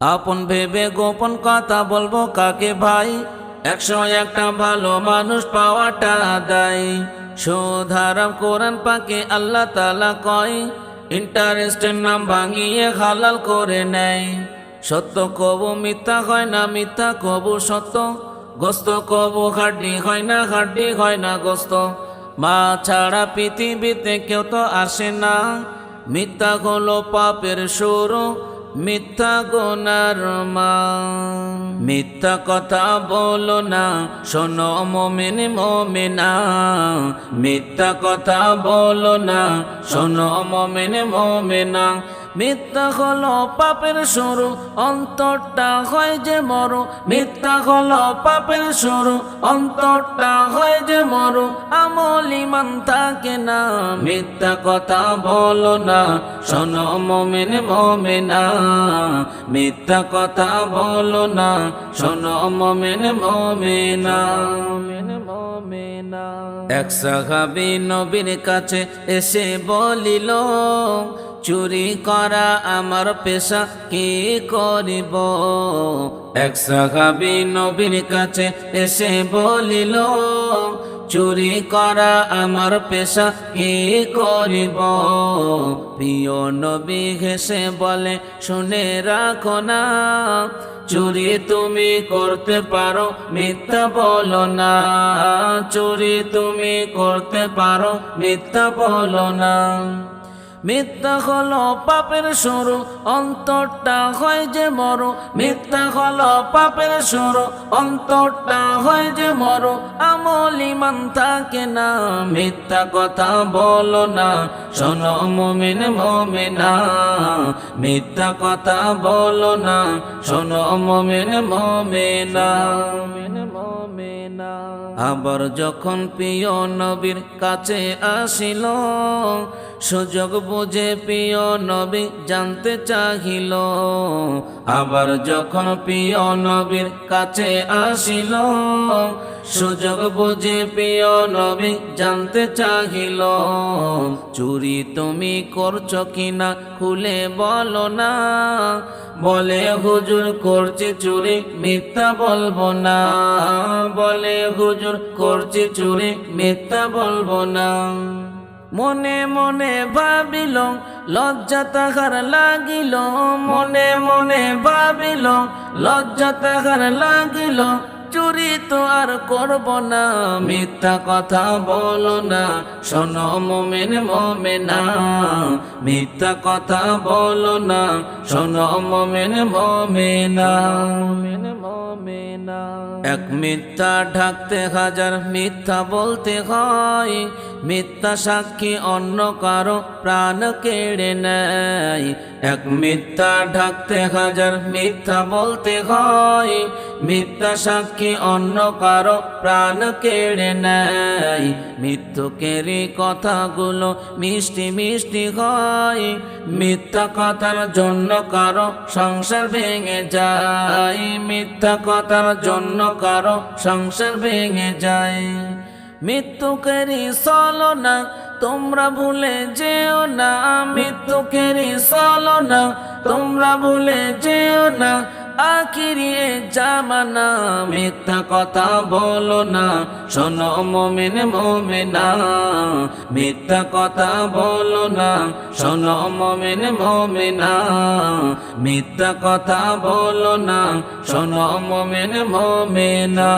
আপন ভেবে গোপন কথা বলবো কাকে ভাই? 101টা ভালো মানুষ পাওয়াটা দায়। সুধারাম কোরআন পাকে আল্লাহ তাআলা কয়, ইন্টারেস্টের নাম ভাঙিয়ে হালাল করে নেয়। সত্য কবু মিথ্যা হয় না, মিথ্যা কবু সত্য। গোস্ত কবু হাড্ডি হয় না, হাড্ডি হয় না গোস্ত। মা ছাড়া পৃথিবীতে কেউ তো আসে না। মিথ্যা হলো পাপের শুরু, মিথ্যা গুনার মা। মিথ্যা কথা বলো না, শোনো মুমিন মুমিনা। মিথ্যা কথা বলো না, শোনো মুমিন মুমিনা। মিথ্যা হলো পাপের শুরু, অন্তরটা হয় যে মরু। মিথ্যা হলো পাপের শুরু, অন্তরটা হয় যে মরু। আমল ইমান থাকে না, মিথ্যা কথা বলো না, শোনো মুমিন মুমিনা। মিথ্যা কথা বলো না, শোনো মুমিন মুমিনা। এক সাহাবী নবীর কাছে এসে বলিল, চুরি করা আমার পেশা, কি করিব? এক সাহাবী নবীর কাছে এসে বলিল, চুরি করা আমার পেশা, কি করিব? প্রিয় নবী হেসে বলে, শুনে রাখো না, চুরি তুমি করতে পারো, মিথ্যা বলো না। চুরি তুমি করতে পারো, মিথ্যা বলো না। মিথ্যা হলো পাপের শুরু, অন্তরটা হয় যে মরু। মিথ্যা হলো পাপের শুরু, অন্তরটা হয় যে মরু। আমল ইমান থাকে না, মিথ্যা কথা বলো না, শোনো মুমিন মুমিনা। মিথ্যা কথা বলো না, শোনো মুমিন মুমিনা। আবার যখন প্রিয় নবীর কাছে আসিল, সুযোগ বুঝে প্রিয় নবী জানতে চাহিল। আবার যখন প্রিয় নবীর কাছে আসিল, সুযোগ বুঝে প্রিয় নবী জানতে চাহিল। চুরি তুমি করছো কিনা খুলে বলো না। বলে হুজুর করছি চুরি, মিথ্যা বলবো না। বলে হুজুর করছি চুরি, মিথ্যা বলবো না। মনে মনে ভাবিল, লজ্জা তাহার লাগিল। মনে মনে ভাবিল, লজ্জা তাহার লাগিল। চুরি তো আর করব না, মিথ্যা কথা বলো না, শোনো মুমিন মুমিনা। মিথ্যা কথা বলো না, শোনো মুমিন মুমিনা। এক মিথ্যা ঢাকতে হাজার মিথ্যা বলতে হয়। মিথ্যা সাক্ষী অন্য কারো প্রাণ কেড়ে নেয়। এক মিথ্যা ঢাকতে হাজার মিথ্যা বলতে হয়। মিথ্যা সাক্ষী অন্য কারো প্রাণ কেড়ে নেয়। মৃত্যুকেরই কথাগুলো মিষ্টি মিষ্টি হয়। মিথ্যা কথার জন্য কারো সংসার ভেঙে যায়। মিথ্যা কথার জন্য কারো সংসার ভেঙে যায়। মৃত্যুকেরই ছলনা তোমরা ভুলে যেও না। মৃত্যুকেরই ছলনা তোমরা ভুলে যেও না। আখিরি জামানা মিথ্যা কথা বলো না, শোনো মুমিন মুমিনা। মিথ্যা কথা বলো না, শোনো মুমিন মুমিনা। মিথ্যা কথা বলো না, শোনো মুমিন মুমিনা।